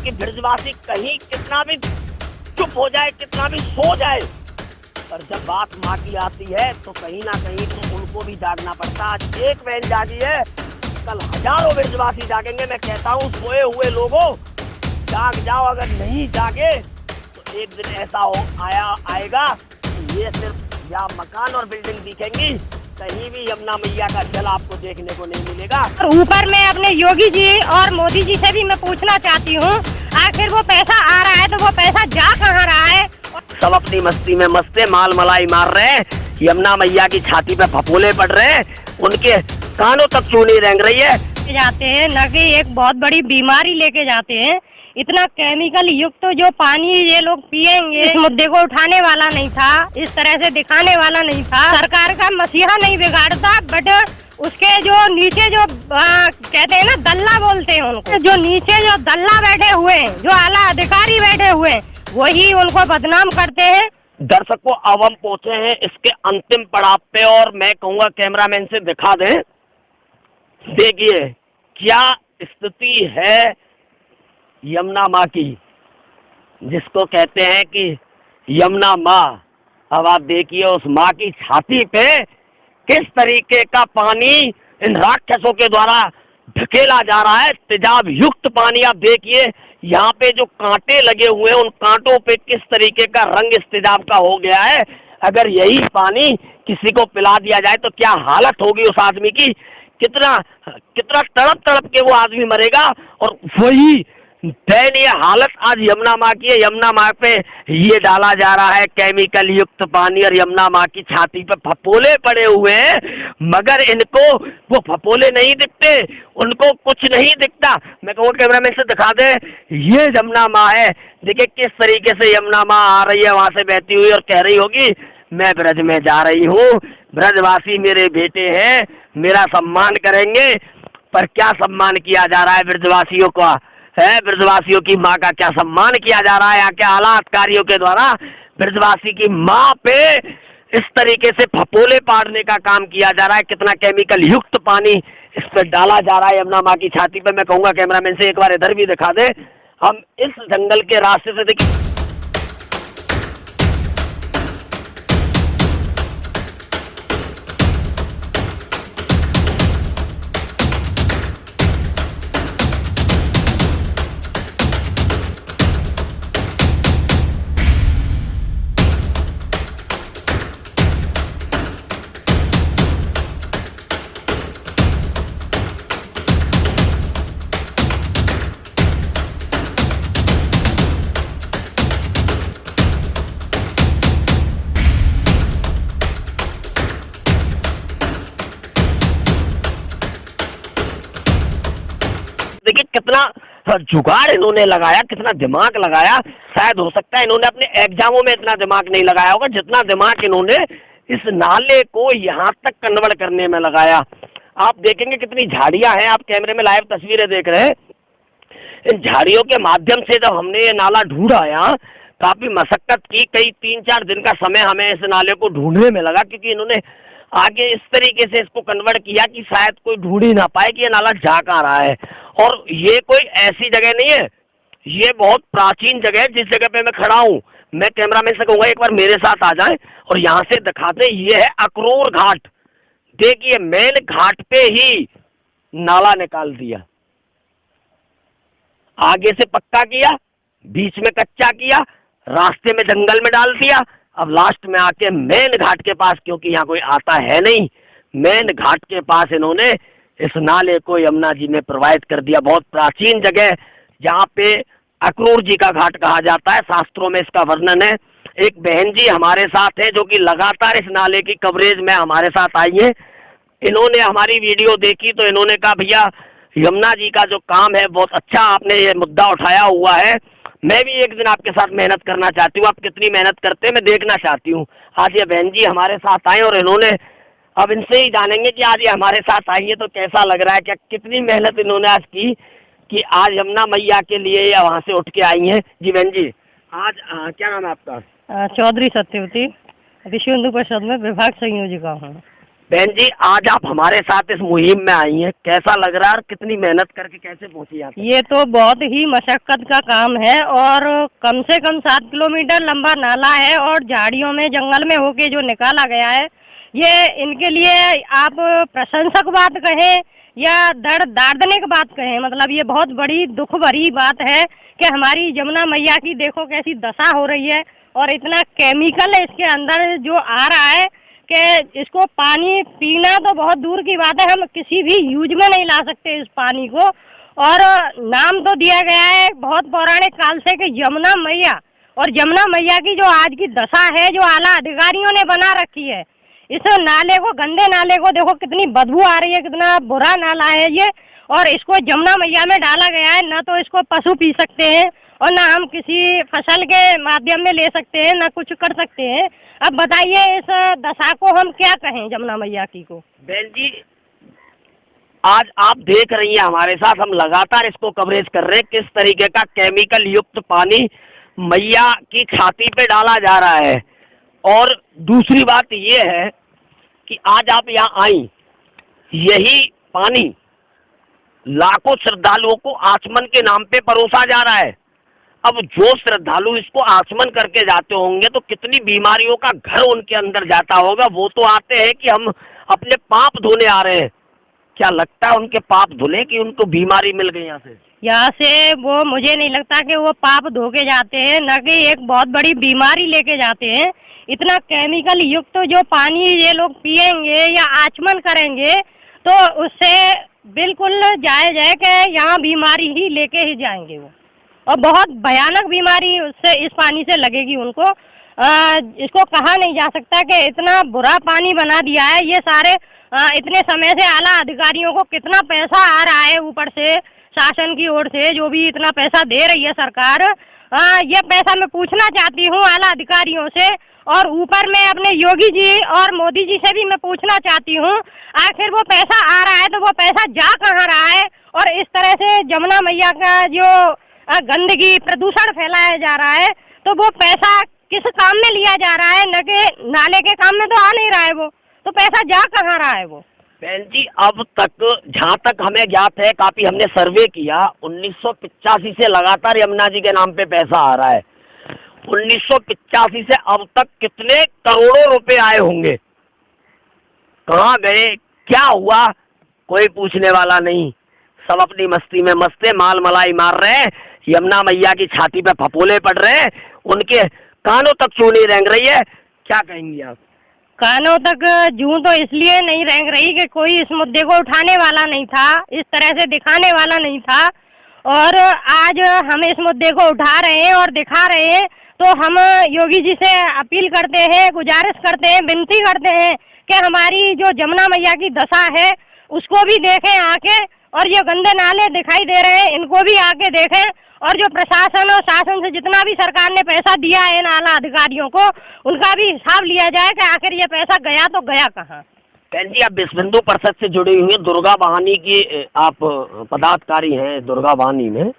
कि ब्रजवासी कहीं कितना भी चुप हो जाए, कितना भी सो जाए, पर जब बात माँ की आती है तो कहीं ना कहीं तो उनको भी जागना पड़ता। आज एक बहन जागी है, कल हजारों ब्रजवासी जागेंगे। मैं कहता हूँ सोए हुए लोगों, जाग जाओ। अगर नहीं जागे तो एक दिन ऐसा आएगा कि ये सिर्फ या मकान और बिल्डिंग दिखेंगी, कहीं भी यमुना मैया का जल आपको देखने को नहीं मिलेगा। और ऊपर मैं अपने योगी जी और मोदी जी से भी मैं पूछना चाहती हूँ, आखिर वो पैसा आ रहा है तो वो पैसा जा कहाँ रहा है? सब अपनी मस्ती में मस्त है, माल मलाई मार रहे हैं, यमुना मैया की छाती पे फपोले पड़ रहे हैं, उनके कानों तक चूनी रेंग रही है। जाते हैं न कि एक बहुत बड़ी बीमारी लेके जाते हैं। इतना केमिकल युक्त तो जो पानी ये लोग पिएंगे, इस मुद्दे को उठाने वाला नहीं था, इस तरह से दिखाने वाला नहीं था। सरकार का मसीहा नहीं बिगाड़ता, बट उसके जो नीचे जो कहते हैं ना दल्ला बोलते हैं उनको, जो नीचे जो दल्ला बैठे हुए हैं, जो आला अधिकारी बैठे हुए हैं, वही उनको बदनाम करते हैं। दर्शकों, अब हम पहुंचे हैं इसके अंतिम पड़ाव पे और मैं कहूँगा कैमरामैन से दिखा दें। देखिए क्या स्थिति है यमुना माँ की, जिसको कहते हैं कि यमुना माँ। अब आप देखिए उस माँ की छाती पे किस तरीके का पानी इन राक्षसों के द्वारा ढकेला जा रहा है, तेजाब युक्त पानी। आप देखिए यहाँ पे जो कांटे लगे हुए हैं, उन कांटों पे किस तरीके का रंग इस तेजाब का हो गया है। अगर यही पानी किसी को पिला दिया जाए तो क्या हालत होगी उस आदमी की, कितना कितना तड़प तड़प के वो आदमी मरेगा। और वही दयनीय हालत आज यमुना माँ की है। यमुना माँ पे ये डाला जा रहा है केमिकल युक्त पानी और यमुना माँ की छाती पे फपोले पड़े हुए हैं, मगर इनको वो फपोले नहीं दिखते, उनको कुछ नहीं दिखता। मैं कहूँगा कैमरामैन से दिखा दे, ये यमुना माँ है। देखिए किस तरीके से यमुना माँ आ रही है वहां से बहती हुई और कह रही होगी मैं ब्रज में जा रही हूँ, ब्रजवासी मेरे बेटे हैं, मेरा सम्मान करेंगे। पर क्या सम्मान किया जा रहा है ब्रजवासियों का है? ब्रजवासियों की माँ का क्या सम्मान किया जा रहा है यहाँ के आला अधिकारियों के द्वारा? ब्रजवासी की माँ पे इस तरीके से फपोले पाड़ने का काम किया जा रहा है। कितना केमिकल युक्त पानी इस पे डाला जा रहा है यमुना माँ की छाती पे। मैं कहूँगा कैमरामैन से एक बार इधर भी दिखा दे। हम इस जंगल के रास्ते से देखिए, देखिए कितना जुगाड़ इन्होंने लगाया, कितना दिमाग लगाया। शायद हो सकता है इन्होंने अपने एग्जामों में इतना दिमाग नहीं लगाया होगा जितना दिमाग इन्होंने इस नाले को यहाँ तक कन्वर्ट करने में लगाया। आप देखेंगे कितनी झाड़ियां हैं, आप कैमरे में लाइव तस्वीरें देख रहे हैं। इन झाड़ियों के माध्यम से जब हमने ये नाला ढूंढा, यहाँ काफी मशक्कत की, कई 3-4 दिन का समय हमें इस नाले को ढूंढने में लगा, क्योंकि इन्होंने आगे इस तरीके से इसको कन्वर्ट किया कि शायद कोई ढूंढ ही ना पाए कि ये नाला जा कहाँ रहा है। और ये कोई ऐसी जगह नहीं है, ये बहुत प्राचीन जगह है जिस जगह पे मैं खड़ा हूँ। मैं कैमरामैन से कहूँगा एक बार मेरे साथ आ जाएं और यहाँ से दिखाते। ये है अकरूर घाट। देखिए मेन घाट पे ही नाला निकाल दिया, आगे से पक्का किया, बीच में कच्चा किया, रास्ते में जंगल में डाल दिया, अब लास्ट में आके मेन घाट के पास, क्योंकि यहाँ कोई आता है नहीं, मेन घाट के पास इन्होंने इस नाले को यमुना जी ने प्रोवाइड कर दिया। बहुत प्राचीन जगह जहाँ पे अक्रूर जी का घाट कहा जाता है, शास्त्रों में इसका वर्णन है। एक बहन जी हमारे साथ है जो कि लगातार इस नाले की कवरेज में हमारे साथ आई है। इन्होंने हमारी वीडियो देखी तो इन्होंने कहा भैया यमुना जी का जो काम है बहुत अच्छा आपने ये मुद्दा उठाया हुआ है, मैं भी एक दिन आपके साथ मेहनत करना चाहती हूँ, आप कितनी मेहनत करते हैं मैं देखना चाहती हूँ। आज ये बहन जी हमारे साथ आए और इन्होंने, अब इनसे ही जानेंगे कि आज ये हमारे साथ आई है तो कैसा लग रहा है, क्या कितनी मेहनत इन्होंने आज की कि आज यमुना मैया के लिए या वहाँ से उठ के आई हैं। जी बहन जी, आज क्या नाम है आपका? चौधरी सत्यवती, विश्व हिंदू परिषद में विभाग संयोजिका हूँ। बहन जी, आज आप हमारे साथ इस मुहिम में आई हैं, कैसा लग रहा है और कितनी मेहनत करके कैसे पहुंची आप? ये तो बहुत ही मशक्कत का काम है और कम से कम 7 किलोमीटर लंबा नाला है और झाड़ियों में जंगल में होके जो निकाला गया है, ये इनके लिए आप प्रशंसक बात कहें या दर्दनाक बात कहें, मतलब ये बहुत बड़ी दुख भरी बात है कि हमारी जमुना मैया की देखो कैसी दशा हो रही है और इतना केमिकल इसके अंदर जो आ रहा है कि इसको पानी पीना तो बहुत दूर की बात है, हम किसी भी यूज में नहीं ला सकते इस पानी को। और नाम तो दिया गया है बहुत पौराणिक काल से कि यमुना मैया, और यमुना मैया की जो आज की दशा है जो आला अधिकारियों ने बना रखी है, इस नाले को, गंदे नाले को देखो कितनी बदबू आ रही है, कितना बुरा नाला है ये, और इसको यमुना मैया में डाला गया है। न तो इसको पशु पी सकते हैं और ना हम किसी फसल के माध्यम में ले सकते हैं, ना कुछ कर सकते हैं। अब बताइए इस दशा को हम क्या कहें जमुना मैया की को? बहन जी, आज आप देख रही हैं हमारे साथ, हम लगातार इसको कवरेज कर रहे हैं, किस तरीके का केमिकल युक्त पानी मैया की छाती पे डाला जा रहा है। और दूसरी बात ये है कि आज आप यहाँ आई, यही पानी लाखों श्रद्धालुओं को आचमन के नाम पे परोसा जा रहा है। अब जो श्रद्धालु इसको आचमन करके जाते होंगे तो कितनी बीमारियों का घर उनके अंदर जाता होगा। वो तो आते हैं कि हम अपने पाप धोने आ रहे हैं, क्या लगता है उनके पाप धुले कि उनको बीमारी मिल गई यहाँ से? वो मुझे नहीं लगता कि वो पाप धो के जाते हैं, न कि एक बहुत बड़ी बीमारी लेके जाते हैं। इतना केमिकल युक्त जो पानी ये लोग पिएंगे या आचमन करेंगे तो उससे बिल्कुल जायज़ है कि यहाँ बीमारी ही लेके ही जाएंगे वो, और बहुत भयानक बीमारी उससे, इस पानी से लगेगी उनको। इसको कहा नहीं जा सकता कि इतना बुरा पानी बना दिया है। ये सारे इतने समय से आला अधिकारियों को कितना पैसा आ रहा है ऊपर से, शासन की ओर से जो भी इतना पैसा दे रही है सरकार, ये पैसा मैं पूछना चाहती हूँ आला अधिकारियों से, और ऊपर में अपने योगी जी और मोदी जी से भी मैं पूछना चाहती हूँ, आखिर वो पैसा आ रहा है तो वो पैसा जा कहाँ रहा है? और इस तरह से जमुना मैया का जो गंदगी प्रदूषण फैलाया जा रहा है, तो वो पैसा किस काम में लिया जा रहा है? न कि नाले के काम में तो आ नहीं रहा है वो, तो पैसा जा कहाँ रहा है वो? बहन जी, अब तक जहाँ तक हमें ज्ञात है, काफी हमने सर्वे किया, 1985 से लगातार यमुना जी के नाम पे पैसा आ रहा है। 1985 से अब तक कितने करोड़ों रुपए आए होंगे, कहाँ गए, क्या हुआ, कोई पूछने वाला नहीं। सब अपनी मस्ती में मस्त है, माल मलाई मार रहे हैं, यमुना मैया की छाती पे फपोले पड़ रहे हैं, उनके कानों तक क्यों नहीं रेंग रही है? क्या कहेंगी आप? कानों तक जूं तो इसलिए नहीं रेंग रही कि कोई इस मुद्दे को उठाने वाला नहीं था, इस तरह से दिखाने वाला नहीं था, और आज हम इस मुद्दे को उठा रहे हैं और दिखा रहे हैं। तो हम योगी जी से अपील करते हैं, गुजारिश करते हैं, विनती करते हैं कि हमारी जो जमुना मैया की दशा है उसको भी देखें आके, और ये गंदे नाले दिखाई दे रहे हैं इनको भी आके देखें, और जो प्रशासन और शासन से जितना भी सरकार ने पैसा दिया है नाला अधिकारियों को, उनका भी हिसाब लिया जाए कि आखिर ये पैसा गया तो गया कहाँ। बहन जी, आप विश्व हिंदू परिषद से जुड़ी हुई दुर्गा वाहिनी की आप पदाधिकारी हैं, दुर्गा वाहिनी में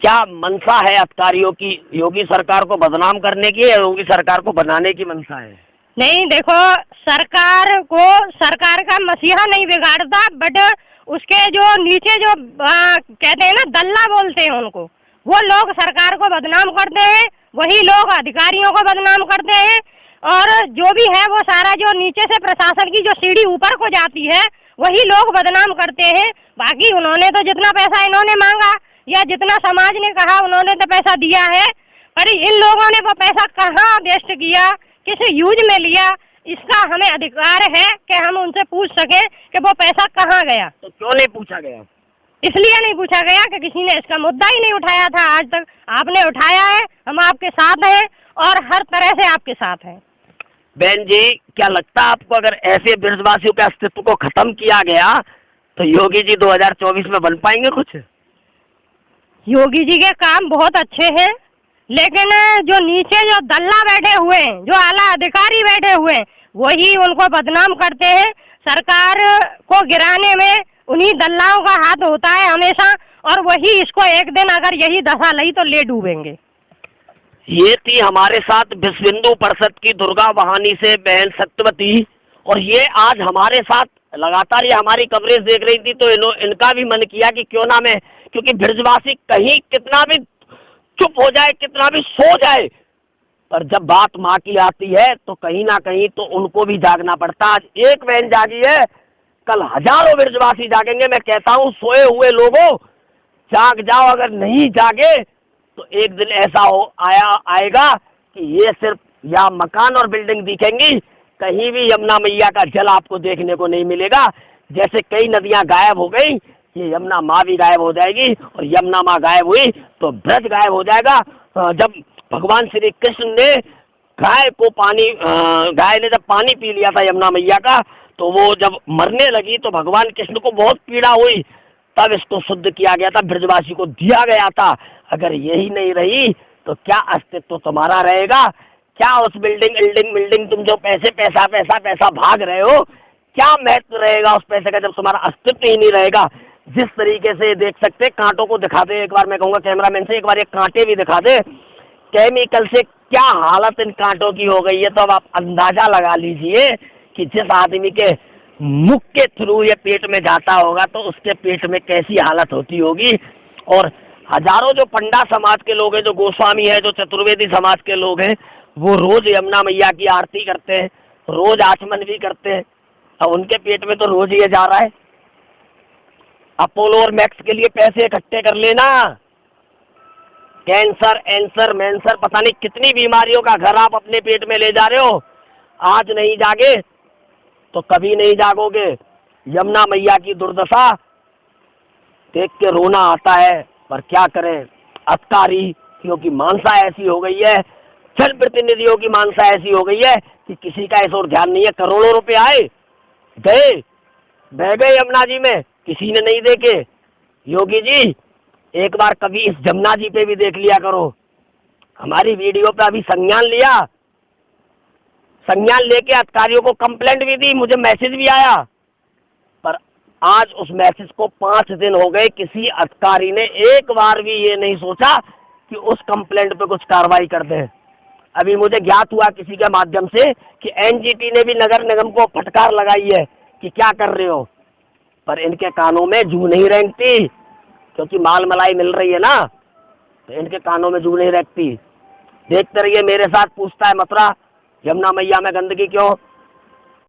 क्या मंशा है अधिकारियों की? योगी सरकार को बदनाम करने की या योगी सरकार को बनाने की मंशा है? नहीं, देखो, सरकार का मसीहा नहीं बिगाड़ता, बट उसके जो नीचे जो कहते हैं ना, दल्ला बोलते हैं उनको, वो लोग सरकार को बदनाम करते हैं, वही लोग अधिकारियों को बदनाम करते हैं, और जो भी है वो सारा जो नीचे से प्रशासन की जो सीढ़ी ऊपर को जाती है वही लोग बदनाम करते हैं। बाकी उन्होंने तो जितना पैसा इन्होंने मांगा या जितना समाज ने कहा उन्होंने तो पैसा दिया है, पर इन लोगों ने वो पैसा कहाँ वेस्ट किया, किस यूज में लिया, इसका हमें अधिकार है कि हम उनसे पूछ सकें कि वो पैसा कहाँ गया। तो क्यों नहीं पूछा गया? इसलिए नहीं पूछा गया कि किसी ने इसका मुद्दा ही नहीं उठाया था आज तक। आपने उठाया है, हम आपके साथ हैं और हर तरह से आपके साथ हैं। बहन जी, क्या लगता है आपको अगर ऐसे ब्रजवासियों के अस्तित्व को खत्म किया गया तो योगी जी 2024 में बन पाएंगे कुछ? योगी जी के काम बहुत अच्छे हैं, लेकिन जो नीचे जो दल्ला बैठे हुए हैं, जो आला अधिकारी बैठे हुए हैं, वही उनको बदनाम करते हैं। सरकार को गिराने में उन्हीं दल्लाओं का हाथ होता है हमेशा, और वही इसको एक दिन अगर यही दशा लगी तो ले डूबेंगे। ये थी हमारे साथ विश्व हिंदू परिषद की दुर्गा वाहिनी से बहन सत्यवती, और ये आज हमारे साथ लगातार ये हमारी कवरेज देख रही थी, तो इनका भी मन किया कि क्यों ना मैं, क्योंकि ब्रजवासी कहीं कितना भी चुप हो जाए, कितना भी सो जाए, पर जब बात माँ की आती है तो कहीं ना कहीं तो उनको भी जागना पड़ता। आज एक बहन जागी है, कल हजारों ब्रजवासी जागेंगे। मैं कहता हूँ सोए हुए लोगों जाग जाओ, अगर नहीं जागे तो एक दिन ऐसा आएगा कि ये सिर्फ या मकान और बिल्डिंग दिखेंगी, कहीं भी यमुना मैया का जल आपको देखने को नहीं मिलेगा। जैसे कई नदियां गायब हो गई, ये यमुना माँ भी गायब हो जाएगी, और यमुना माँ गायब हुई तो ब्रज गायब हो जाएगा। जब भगवान श्री कृष्ण ने गाय ने जब पानी पी लिया था यमुना मैया का, तो वो जब मरने लगी तो भगवान कृष्ण को बहुत पीड़ा हुई, तब इसको शुद्ध किया गया था, ब्रजवासी को दिया गया था। अगर यही नहीं रही तो क्या अस्तित्व तुम्हारा रहेगा? क्या उस बिल्डिंग तुम जो पैसा भाग रहे हो, क्या महत्व रहेगा उस पैसे का जब तुम्हारा अस्तित्व ही नहीं रहेगा? जिस तरीके से देख सकते, कांटों को दिखा दे एक बार, मैं कहूँगा कैमरामैन से एक बार ये कांटे भी दिखा दे, केमिकल से क्या हालत इन कांटों की हो गई है। तो अब आप अंदाजा लगा लीजिए कि जिस आदमी के मुख के थ्रू ये पेट में जाता होगा तो उसके पेट में कैसी हालत होती होगी। और हजारों जो पंडा समाज के लोग हैं, जो गोस्वामी है, जो चतुर्वेदी समाज के लोग हैं, वो रोज यमुना मैया की आरती करते हैं, रोज आचमन भी करते हैं। अब उनके पेट में तो रोज ये जा रहा है। अपोलो और मैक्स के लिए पैसे इकट्ठे कर लेना, कैंसर, एंसर, मैंसर, पता नहीं कितनी बीमारियों का घर आप अपने पेट में ले जा रहे हो। आज नहीं जागे तो कभी नहीं जागोगे। यमुना मैया की दुर्दशा देख के रोना आता है, पर क्या करें, अधिकारियों की मानसा ऐसी हो गई है, जनप्रतिनिधियों की मानसा ऐसी हो गई है कि किसी का इस ओर ध्यान नहीं है। करोड़ों रुपए आए गए, बह गए यमुना जी में, किसी ने नहीं देखे। योगी जी एक बार कभी इस जमुना जी पे भी देख लिया करो। हमारी वीडियो पे अभी संज्ञान लेके अधिकारियों को कंप्लेंट भी दी, मुझे मैसेज भी आया, पर आज उस मैसेज को 5 दिन हो गए, किसी अधिकारी ने एक बार भी ये नहीं सोचा कि उस कंप्लेंट पे कुछ कार्रवाई कर दें। अभी मुझे ज्ञात हुआ किसी के माध्यम से कि एनजीटी ने भी नगर निगम को फटकार लगाई है कि क्या कर रहे हो, पर इनके कानों में जू नहीं रेंगती, क्योंकि माल मलाई मिल रही है ना, तो इनके कानों में जू नहीं रेंगती। देखते रहिए मेरे साथ, पूछता है मथुरा, यमुना मैया में गंदगी क्यों?